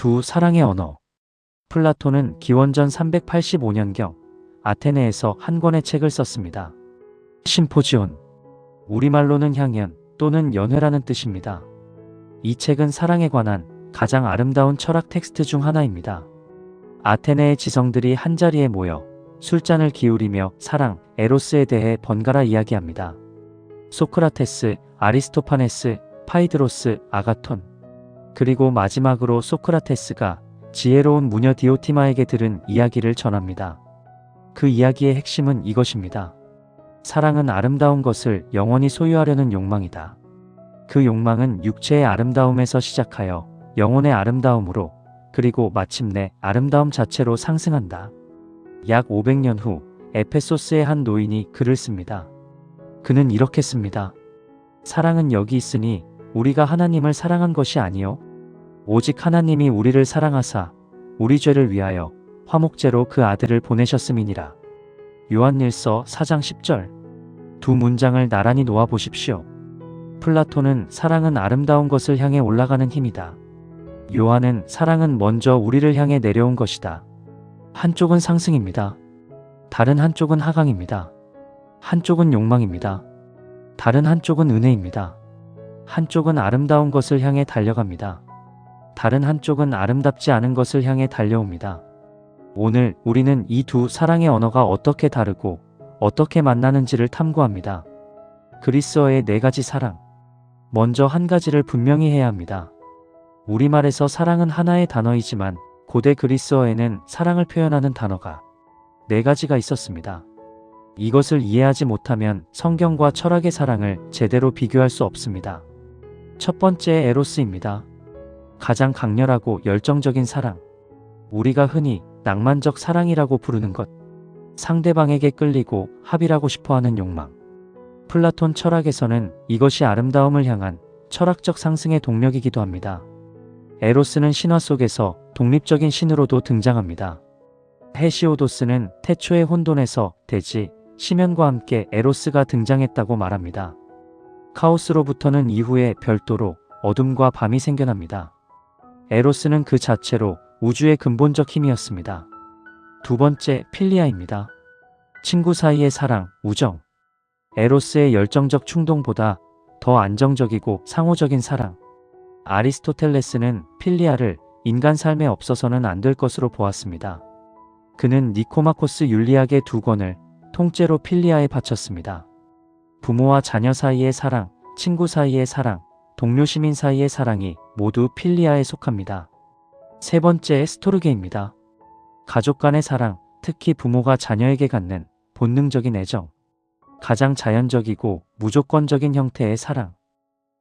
두 사랑의 언어. 플라톤은 기원전 385년경 아테네에서 한 권의 책을 썼습니다. 심포지온. 우리말로는 향연 또는 연회라는 뜻입니다. 이 책은 사랑에 관한 가장 아름다운 철학 텍스트 중 하나입니다. 아테네의 지성들이 한자리에 모여 술잔을 기울이며 사랑, 에로스에 대해 번갈아 이야기합니다. 소크라테스, 아리스토파네스, 파이드로스, 아가톤. 그리고 마지막으로 소크라테스가 지혜로운 무녀 디오티마에게 들은 이야기를 전합니다. 그 이야기의 핵심은 이것입니다. 사랑은 아름다운 것을 영원히 소유하려는 욕망이다. 그 욕망은 육체의 아름다움에서 시작하여 영혼의 아름다움으로 그리고 마침내 아름다움 자체로 상승한다. 약 500년 후 에페소스의 한 노인이 글을 씁니다. 그는 이렇게 씁니다. 사랑은 여기 있으니 우리가 하나님을 사랑한 것이 아니요 오직 하나님이 우리를 사랑하사 우리 죄를 위하여 화목제로 그 아들을 보내셨음이니라. 요한일서 4장 10절. 두 문장을 나란히 놓아 보십시오. 플라톤은 사랑은 아름다운 것을 향해 올라가는 힘이다. 요한은 사랑은 먼저 우리를 향해 내려온 것이다. 한쪽은 상승입니다. 다른 한쪽은 하강입니다. 한쪽은 욕망입니다. 다른 한쪽은 은혜입니다. 한쪽은 아름다운 것을 향해 달려갑니다. 다른 한쪽은 아름답지 않은 것을 향해 달려옵니다. 오늘 우리는 이 두 사랑의 언어가 어떻게 다르고 어떻게 만나는지를 탐구합니다. 그리스어의 네 가지 사랑. 먼저 한 가지를 분명히 해야 합니다. 우리말에서 사랑은 하나의 단어이지만 고대 그리스어에는 사랑을 표현하는 단어가 네 가지가 있었습니다. 이것을 이해하지 못하면 성경과 철학의 사랑을 제대로 비교할 수 없습니다. 첫 번째 에로스입니다. 가장 강렬하고 열정적인 사랑. 우리가 흔히 낭만적 사랑이라고 부르는 것. 상대방에게 끌리고 합일하고 싶어하는 욕망. 플라톤 철학에서는 이것이 아름다움을 향한 철학적 상승의 동력이기도 합니다. 에로스는 신화 속에서 독립적인 신으로도 등장합니다. 헤시오도스는 태초의 혼돈에서 대지, 심연과 함께 에로스가 등장했다고 말합니다. 카오스로부터는 이후에 별도로 어둠과 밤이 생겨납니다. 에로스는 그 자체로 우주의 근본적 힘이었습니다. 두 번째, 필리아입니다. 친구 사이의 사랑, 우정. 에로스의 열정적 충동보다 더 안정적이고 상호적인 사랑. 아리스토텔레스는 필리아를 인간 삶에 없어서는 안 될 것으로 보았습니다. 그는 니코마코스 윤리학의 두 권을 통째로 필리아에 바쳤습니다. 부모와 자녀 사이의 사랑, 친구 사이의 사랑, 동료 시민 사이의 사랑이 모두 필리아에 속합니다. 세 번째, 스토르게입니다. 가족 간의 사랑, 특히 부모가 자녀에게 갖는 본능적인 애정. 가장 자연적이고 무조건적인 형태의 사랑.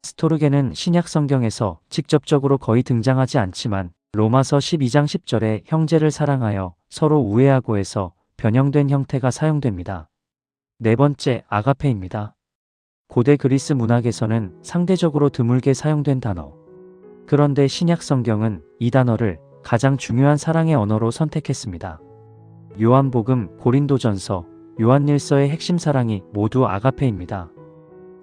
스토르게는 신약 성경에서 직접적으로 거의 등장하지 않지만 로마서 12장 10절에 형제를 사랑하여 서로 우애하고 해서 변형된 형태가 사용됩니다. 네 번째, 아가페입니다. 고대 그리스 문학에서는 상대적으로 드물게 사용된 단어. 그런데 신약 성경은 이 단어를 가장 중요한 사랑의 언어로 선택했습니다. 요한복음, 고린도전서, 요한일서의 핵심 사랑이 모두 아가페입니다.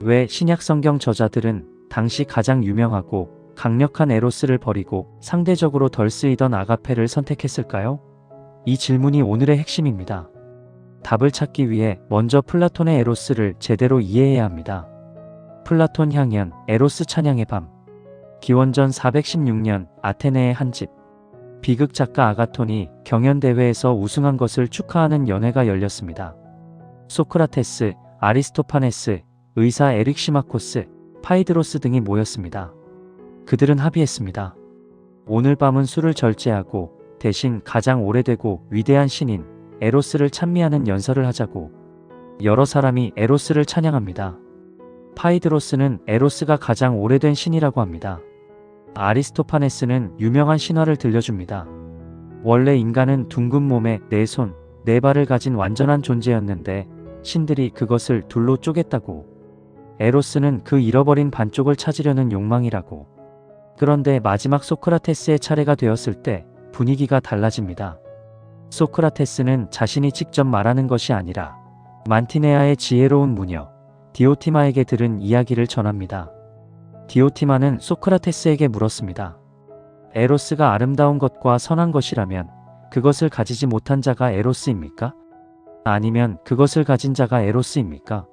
왜 신약 성경 저자들은 당시 가장 유명하고 강력한 에로스를 버리고 상대적으로 덜 쓰이던 아가페를 선택했을까요? 이 질문이 오늘의 핵심입니다. 답을 찾기 위해 먼저 플라톤의 에로스를 제대로 이해해야 합니다. 플라톤 향연, 에로스 찬양의 밤. 기원전 416년 아테네의 한 집. 비극 작가 아가톤이 경연대회에서 우승한 것을 축하하는 연회가 열렸습니다. 소크라테스, 아리스토파네스, 의사 에릭 시마코스, 파이드로스 등이 모였습니다. 그들은 합의했습니다. 오늘 밤은 술을 절제하고 대신 가장 오래되고 위대한 신인 에로스를 찬미하는 연설을 하자고. 여러 사람이 에로스를 찬양합니다. 파이드로스는 에로스가 가장 오래된 신이라고 합니다. 아리스토파네스는 유명한 신화를 들려줍니다. 원래 인간은 둥근 몸에 네 손, 네 발을 가진 완전한 존재였는데 신들이 그것을 둘로 쪼갰다고. 에로스는 그 잃어버린 반쪽을 찾으려는 욕망이라고. 그런데 마지막 소크라테스의 차례가 되었을 때 분위기가 달라집니다. 소크라테스는 자신이 직접 말하는 것이 아니라 만티네아의 지혜로운 무녀 디오티마에게 들은 이야기를 전합니다. 디오티마는 소크라테스에게 물었습니다. 에로스가 아름다운 것과 선한 것이라면 그것을 가지지 못한 자가 에로스입니까? 아니면 그것을 가진 자가 에로스입니까?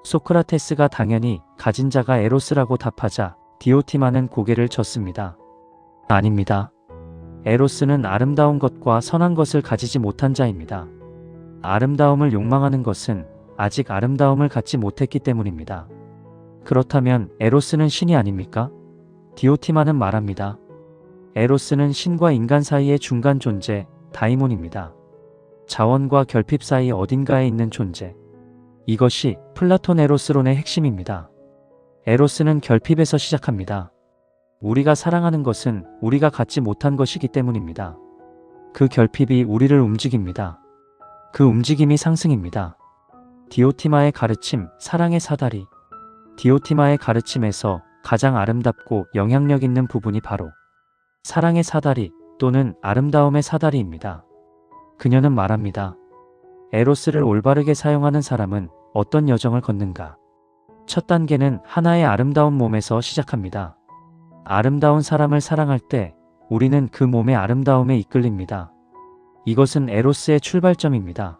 소크라테스가 당연히 가진 자가 에로스라고 답하자 디오티마는 고개를 젓습니다. 아닙니다. 에로스는 아름다운 것과 선한 것을 가지지 못한 자입니다. 아름다움을 욕망하는 것은 아직 아름다움을 갖지 못했기 때문입니다. 그렇다면 에로스는 신이 아닙니까? 디오티마는 말합니다. 에로스는 신과 인간 사이의 중간 존재, 다이몬입니다. 자원과 결핍 사이 어딘가에 있는 존재. 이것이 플라톤 에로스론의 핵심입니다. 에로스는 결핍에서 시작합니다. 우리가 사랑하는 것은 우리가 갖지 못한 것이기 때문입니다. 그 결핍이 우리를 움직입니다. 그 움직임이 상승입니다. 디오티마의 가르침, 사랑의 사다리. 디오티마의 가르침에서 가장 아름답고 영향력 있는 부분이 바로 사랑의 사다리 또는 아름다움의 사다리입니다. 그녀는 말합니다. 에로스를 올바르게 사용하는 사람은 어떤 여정을 걷는가? 첫 단계는 하나의 아름다운 몸에서 시작합니다. 아름다운 사람을 사랑할 때 우리는 그 몸의 아름다움에 이끌립니다. 이것은 에로스의 출발점입니다.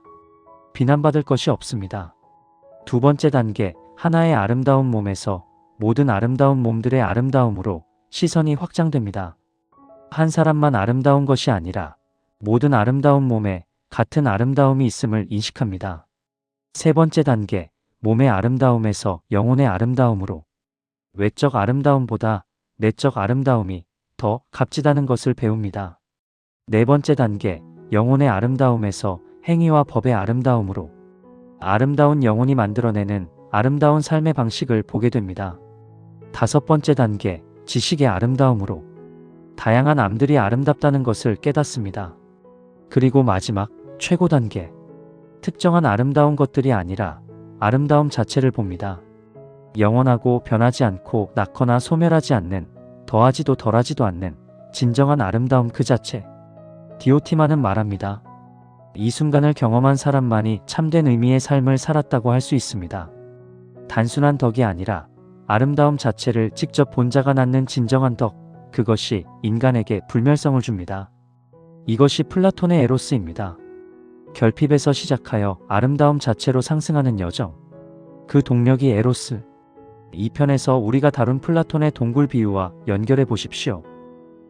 비난받을 것이 없습니다. 두 번째 단계, 하나의 아름다운 몸에서 모든 아름다운 몸들의 아름다움으로 시선이 확장됩니다. 한 사람만 아름다운 것이 아니라 모든 아름다운 몸에 같은 아름다움이 있음을 인식합니다. 세 번째 단계, 몸의 아름다움에서 영혼의 아름다움으로 외적 아름다움보다 내적 아름다움이 더 값지다는 것을 배웁니다. 네 번째 단계, 영혼의 아름다움에서 행위와 법의 아름다움으로 아름다운 영혼이 만들어내는 아름다운 삶의 방식을 보게 됩니다. 다섯 번째 단계, 지식의 아름다움으로 다양한 암들이 아름답다는 것을 깨닫습니다. 그리고 마지막, 최고 단계, 특정한 아름다운 것들이 아니라 아름다움 자체를 봅니다. 영원하고 변하지 않고 낳거나 소멸하지 않는, 더하지도 덜하지도 않는 진정한 아름다움 그 자체. 디오티마는 말합니다. 이 순간을 경험한 사람만이 참된 의미의 삶을 살았다고 할 수 있습니다. 단순한 덕이 아니라 아름다움 자체를 직접 본 자가 낳는 진정한 덕, 그것이 인간에게 불멸성을 줍니다. 이것이 플라톤의 에로스입니다. 결핍에서 시작하여 아름다움 자체로 상승하는 여정. 그 동력이 에로스. 이 편에서 우리가 다룬 플라톤의 동굴 비유와 연결해 보십시오.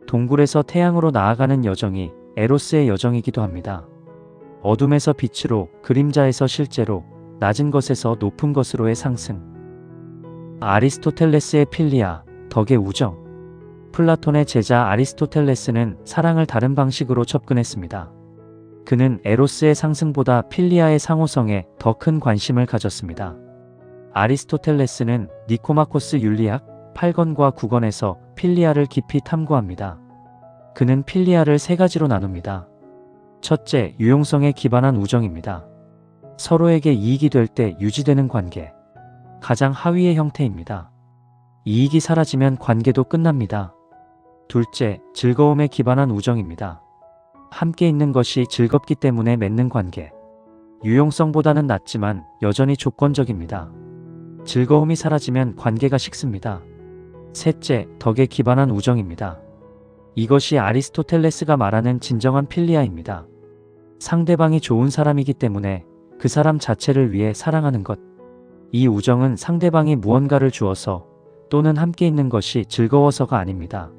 동굴에서 태양으로 나아가는 여정이 에로스의 여정이기도 합니다. 어둠에서 빛으로, 그림자에서 실제로, 낮은 것에서 높은 것으로의 상승. 아리스토텔레스의 필리아, 덕의 우정. 플라톤의 제자 아리스토텔레스는 사랑을 다른 방식으로 접근했습니다. 그는 에로스의 상승보다 필리아의 상호성에 더 큰 관심을 가졌습니다. 아리스토텔레스는 니코마코스 윤리학 8권과 9권에서 필리아를 깊이 탐구합니다. 그는 필리아를 세 가지로 나눕니다. 첫째, 유용성에 기반한 우정입니다. 서로에게 이익이 될 때 유지되는 관계. 가장 하위의 형태입니다. 이익이 사라지면 관계도 끝납니다. 둘째, 즐거움에 기반한 우정입니다. 함께 있는 것이 즐겁기 때문에 맺는 관계. 유용성보다는 낮지만 여전히 조건적입니다. 즐거움이 사라지면 관계가 식습니다. 셋째, 덕에 기반한 우정입니다. 이것이 아리스토텔레스가 말하는 진정한 필리아입니다. 상대방이 좋은 사람이기 때문에 그 사람 자체를 위해 사랑하는 것. 이 우정은 상대방이 무언가를 주어서 또는 함께 있는 것이 즐거워서가 아닙니다.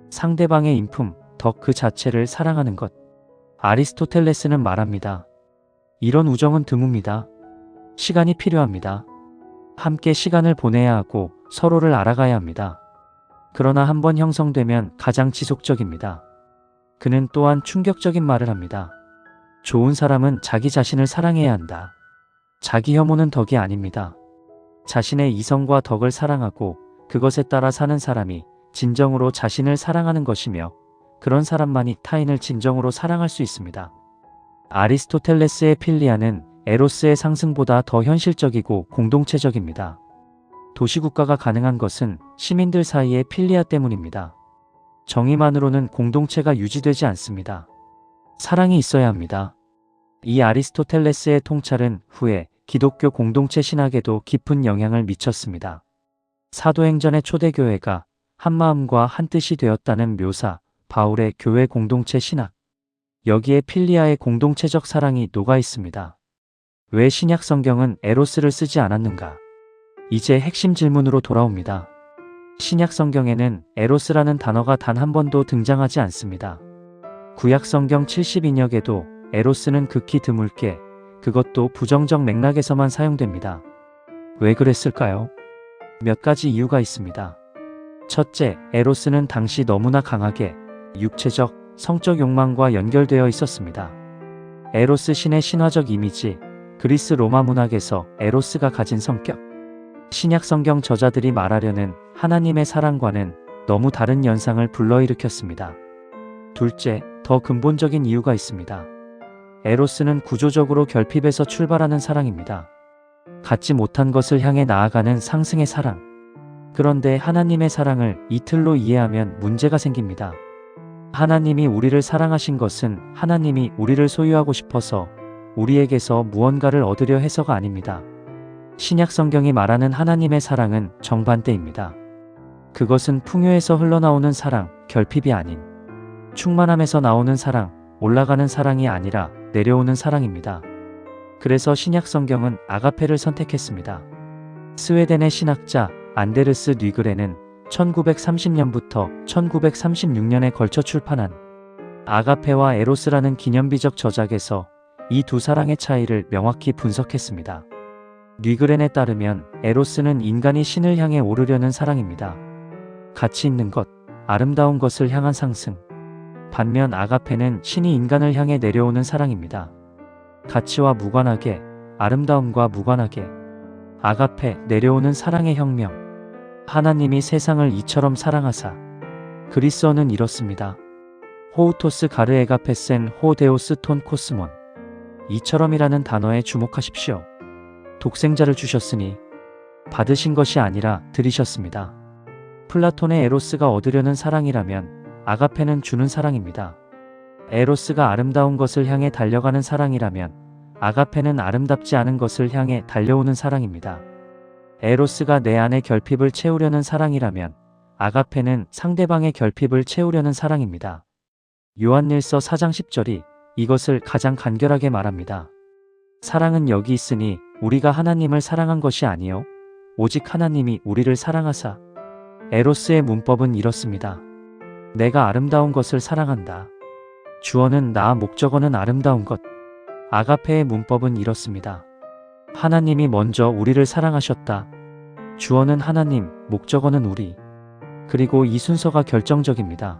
상대방의 인품, 덕 그 자체를 사랑하는 것. 아리스토텔레스는 말합니다. 이런 우정은 드뭅니다. 시간이 필요합니다. 함께 시간을 보내야 하고 서로를 알아가야 합니다. 그러나 한번 형성되면 가장 지속적입니다. 그는 또한 충격적인 말을 합니다. 좋은 사람은 자기 자신을 사랑해야 한다. 자기 혐오는 덕이 아닙니다. 자신의 이성과 덕을 사랑하고 그것에 따라 사는 사람이 진정으로 자신을 사랑하는 것이며 그런 사람만이 타인을 진정으로 사랑할 수 있습니다. 아리스토텔레스의 필리아는 에로스의 상승보다 더 현실적이고 공동체적입니다. 도시국가가 가능한 것은 시민들 사이의 필리아 때문입니다. 정의만으로는 공동체가 유지되지 않습니다. 사랑이 있어야 합니다. 이 아리스토텔레스의 통찰은 후에 기독교 공동체 신학에도 깊은 영향을 미쳤습니다. 사도행전의 초대교회가 한마음과 한뜻이 되었다는 묘사, 바울의 교회 공동체 신학. 여기에 필리아의 공동체적 사랑이 녹아 있습니다. 왜 신약 성경은 에로스를 쓰지 않았는가? 이제 핵심 질문으로 돌아옵니다. 신약 성경에는 에로스라는 단어가 단 한 번도 등장하지 않습니다. 구약 성경 70인역에도 에로스는 극히 드물게, 그것도 부정적 맥락에서만 사용됩니다. 왜 그랬을까요? 몇 가지 이유가 있습니다. 첫째, 에로스는 당시 너무나 강하게 육체적, 성적 욕망과 연결되어 있었습니다. 에로스 신의 신화적 이미지, 그리스 로마 문학에서 에로스가 가진 성격, 신약 성경 저자들이 말하려는 하나님의 사랑과는 너무 다른 연상을 불러일으켰습니다. 둘째, 더 근본적인 이유가 있습니다. 에로스는 구조적으로 결핍에서 출발하는 사랑입니다. 갖지 못한 것을 향해 나아가는 상승의 사랑. 그런데 하나님의 사랑을 이틀로 이해하면 문제가 생깁니다. 하나님이 우리를 사랑하신 것은 하나님이 우리를 소유하고 싶어서 우리에게서 무언가를 얻으려 해서가 아닙니다. 신약 성경이 말하는 하나님의 사랑은 정반대입니다. 그것은 풍요에서 흘러나오는 사랑, 결핍이 아닌 충만함에서 나오는 사랑, 올라가는 사랑이 아니라 내려오는 사랑입니다. 그래서 신약 성경은 아가페를 선택했습니다. 스웨덴의 신학자 안데르스 뉘그레는 1930년부터 1936년에 걸쳐 출판한 아가페와 에로스라는 기념비적 저작에서 이 두 사랑의 차이를 명확히 분석했습니다. 뉘그렌에 따르면 에로스는 인간이 신을 향해 오르려는 사랑입니다. 가치 있는 것, 아름다운 것을 향한 상승. 반면 아가페는 신이 인간을 향해 내려오는 사랑입니다. 가치와 무관하게, 아름다움과 무관하게. 아가페, 내려오는 사랑의 혁명. 하나님이 세상을 이처럼 사랑하사. 그리스어는 이렇습니다. 호우토스 가르 에가페센 호데오스 톤 코스몬. 이처럼이라는 단어에 주목하십시오. 독생자를 주셨으니 받으신 것이 아니라 드리셨습니다. 플라톤의 에로스가 얻으려는 사랑이라면 아가페는 주는 사랑입니다. 에로스가 아름다운 것을 향해 달려가는 사랑이라면 아가페는 아름답지 않은 것을 향해 달려오는 사랑입니다. 에로스가 내 안의 결핍을 채우려는 사랑이라면 아가페는 상대방의 결핍을 채우려는 사랑입니다. 요한일서 4장 10절이 이것을 가장 간결하게 말합니다. 사랑은 여기 있으니 우리가 하나님을 사랑한 것이 아니요 오직 하나님이 우리를 사랑하사. 에로스의 문법은 이렇습니다. 내가 아름다운 것을 사랑한다. 주어는 나, 목적어는 아름다운 것. 아가페의 문법은 이렇습니다. 하나님이 먼저 우리를 사랑하셨다. 주어는 하나님, 목적어는 우리. 그리고 이 순서가 결정적입니다.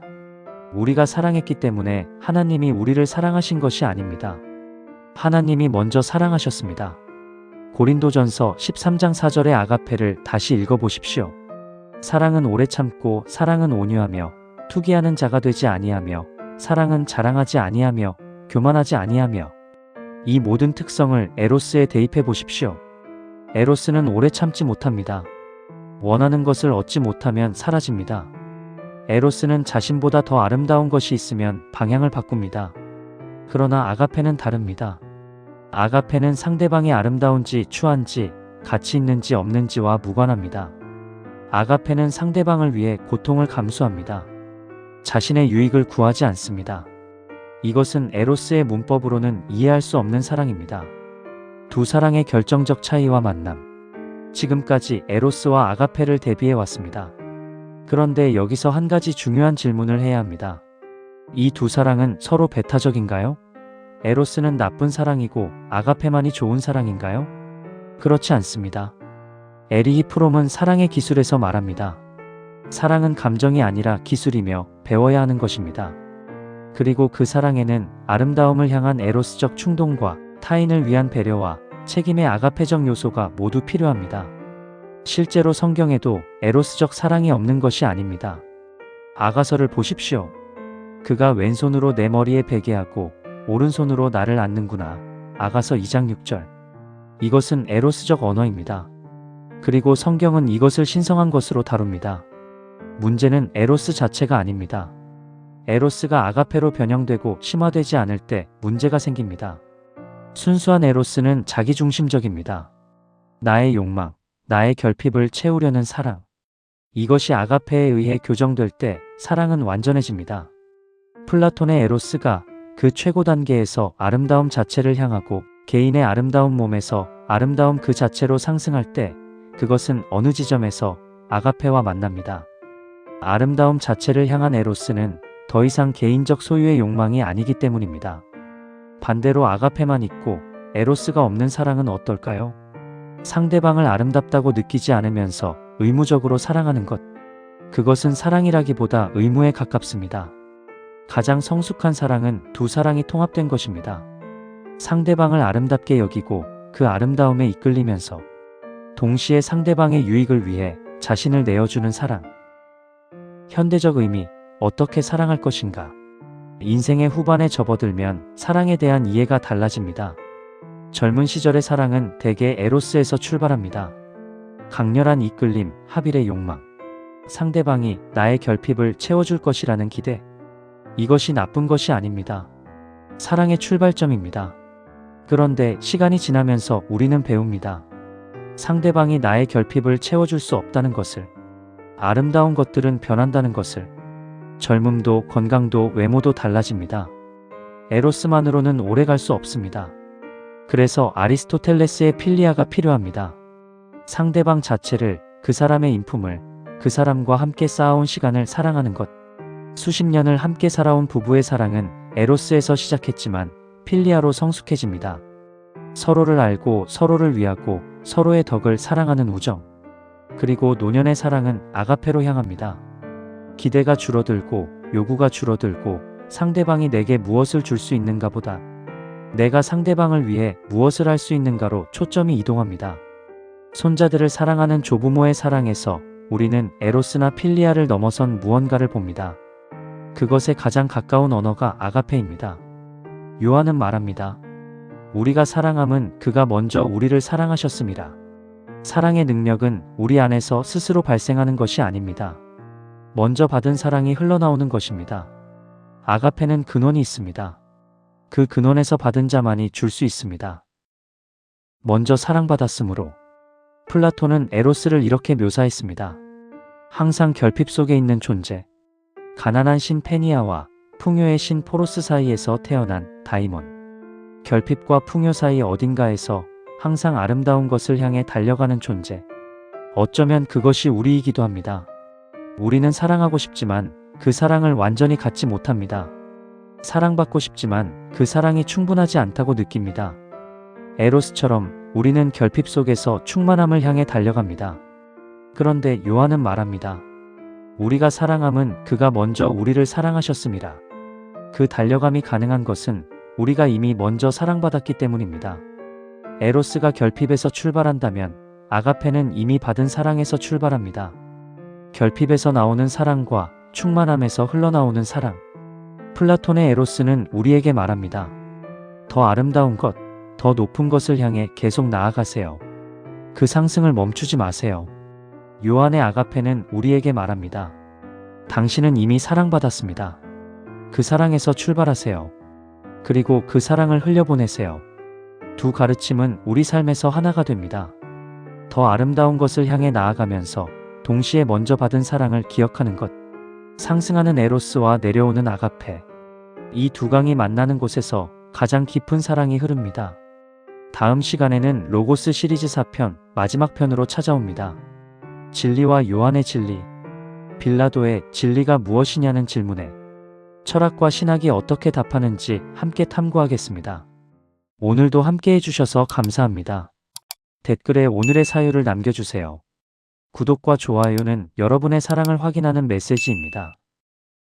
우리가 사랑했기 때문에 하나님이 우리를 사랑하신 것이 아닙니다. 하나님이 먼저 사랑하셨습니다. 고린도전서 13장 4절의 아가페를 다시 읽어보십시오. 사랑은 오래 참고 사랑은 온유하며 투기하는 자가 되지 아니하며 사랑은 자랑하지 아니하며 교만하지 아니하며. 이 모든 특성을 에로스에 대입해 보십시오. 에로스는 오래 참지 못합니다. 원하는 것을 얻지 못하면 사라집니다. 에로스는 자신보다 더 아름다운 것이 있으면 방향을 바꿉니다. 그러나 아가페는 다릅니다. 아가페는 상대방이 아름다운지 추한지 가치 있는지 없는지와 무관합니다. 아가페는 상대방을 위해 고통을 감수합니다. 자신의 유익을 구하지 않습니다. 이것은 에로스의 문법으로는 이해할 수 없는 사랑입니다. 두 사랑의 결정적 차이와 만남. 지금까지 에로스와 아가페를 대비해 왔습니다. 그런데 여기서 한 가지 중요한 질문을 해야 합니다. 이 두 사랑은 서로 배타적인가요? 에로스는 나쁜 사랑이고 아가페만이 좋은 사랑인가요? 그렇지 않습니다. 에리히 프롬은 사랑의 기술에서 말합니다. 사랑은 감정이 아니라 기술이며 배워야 하는 것입니다. 그리고 그 사랑에는 아름다움을 향한 에로스적 충동과 타인을 위한 배려와 책임의 아가페적 요소가 모두 필요합니다. 실제로 성경에도 에로스적 사랑이 없는 것이 아닙니다. 아가서를 보십시오. 그가 왼손으로 내 머리에 베게 하고 오른손으로 나를 안는구나. 아가서 2장 6절. 이것은 에로스적 언어입니다. 그리고 성경은 이것을 신성한 것으로 다룹니다. 문제는 에로스 자체가 아닙니다. 에로스가 아가페로 변형되고 심화되지 않을 때 문제가 생깁니다. 순수한 에로스는 자기중심적입니다. 나의 욕망, 나의 결핍을 채우려는 사랑. 이것이 아가페에 의해 교정될 때 사랑은 완전해집니다. 플라톤의 에로스가 그 최고 단계에서 아름다움 자체를 향하고 개인의 아름다운 몸에서 아름다움 그 자체로 상승할 때 그것은 어느 지점에서 아가페와 만납니다. 아름다움 자체를 향한 에로스는 더 이상 개인적 소유의 욕망이 아니기 때문입니다. 반대로 아가페만 있고 에로스가 없는 사랑은 어떨까요? 상대방을 아름답다고 느끼지 않으면서 의무적으로 사랑하는 것. 그것은 사랑이라기보다 의무에 가깝습니다. 가장 성숙한 사랑은 두 사랑이 통합된 것입니다. 상대방을 아름답게 여기고 그 아름다움에 이끌리면서 동시에 상대방의 유익을 위해 자신을 내어주는 사랑. 현대적 의미, 어떻게 사랑할 것인가? 인생의 후반에 접어들면 사랑에 대한 이해가 달라집니다. 젊은 시절의 사랑은 대개 에로스에서 출발합니다. 강렬한 이끌림, 합일의 욕망. 상대방이 나의 결핍을 채워줄 것이라는 기대. 이것이 나쁜 것이 아닙니다. 사랑의 출발점입니다. 그런데 시간이 지나면서 우리는 배웁니다. 상대방이 나의 결핍을 채워줄 수 없다는 것을. 아름다운 것들은 변한다는 것을. 젊음도 건강도 외모도 달라집니다. 에로스만으로는 오래 갈 수 없습니다. 그래서 아리스토텔레스의 필리아가 필요합니다. 상대방 자체를, 그 사람의 인품을, 그 사람과 함께 쌓아온 시간을 사랑하는 것. 수십 년을 함께 살아온 부부의 사랑은 에로스에서 시작했지만 필리아로 성숙해집니다. 서로를 알고 서로를 위하고 서로의 덕을 사랑하는 우정. 그리고 노년의 사랑은 아가페로 향합니다. 기대가 줄어들고 요구가 줄어들고 상대방이 내게 무엇을 줄 수 있는가 보다 내가 상대방을 위해 무엇을 할 수 있는가로 초점이 이동합니다. 손자들을 사랑하는 조부모의 사랑에서 우리는 에로스나 필리아를 넘어선 무언가를 봅니다. 그것에 가장 가까운 언어가 아가페입니다. 요한은 말합니다. 우리가 사랑함은 그가 먼저 우리를 사랑하셨습니다. 사랑의 능력은 우리 안에서 스스로 발생하는 것이 아닙니다. 먼저 받은 사랑이 흘러나오는 것입니다. 아가페는 근원이 있습니다. 그 근원에서 받은 자만이 줄 수 있습니다. 먼저 사랑받았으므로. 플라톤은 에로스를 이렇게 묘사했습니다. 항상 결핍 속에 있는 존재. 가난한 신 페니아와 풍요의 신 포로스 사이에서 태어난 다이몬. 결핍과 풍요 사이 어딘가에서 항상 아름다운 것을 향해 달려가는 존재. 어쩌면 그것이 우리이기도 합니다. 우리는 사랑하고 싶지만 그 사랑을 완전히 갖지 못합니다. 사랑받고 싶지만 그 사랑이 충분하지 않다고 느낍니다. 에로스처럼 우리는 결핍 속에서 충만함을 향해 달려갑니다. 그런데 요한은 말합니다. 우리가 사랑함은 그가 먼저 우리를 사랑하셨습니다. 그 달려감이 가능한 것은 우리가 이미 먼저 사랑받았기 때문입니다. 에로스가 결핍에서 출발한다면 아가페는 이미 받은 사랑에서 출발합니다. 결핍에서 나오는 사랑과 충만함에서 흘러나오는 사랑. 플라톤의 에로스는 우리에게 말합니다. 더 아름다운 것, 더 높은 것을 향해 계속 나아가세요. 그 상승을 멈추지 마세요. 요한의 아가페는 우리에게 말합니다. 당신은 이미 사랑받았습니다. 그 사랑에서 출발하세요. 그리고 그 사랑을 흘려보내세요. 두 가르침은 우리 삶에서 하나가 됩니다. 더 아름다운 것을 향해 나아가면서 동시에 먼저 받은 사랑을 기억하는 것. 상승하는 에로스와 내려오는 아가페. 이 두 강이 만나는 곳에서 가장 깊은 사랑이 흐릅니다. 다음 시간에는 로고스 시리즈 4편 마지막 편으로 찾아옵니다. 진리와 요한의 진리. 빌라도의 진리가 무엇이냐는 질문에 철학과 신학이 어떻게 답하는지 함께 탐구하겠습니다. 오늘도 함께 해주셔서 감사합니다. 댓글에 오늘의 사유를 남겨주세요. 구독과 좋아요는 여러분의 사랑을 확인하는 메시지입니다.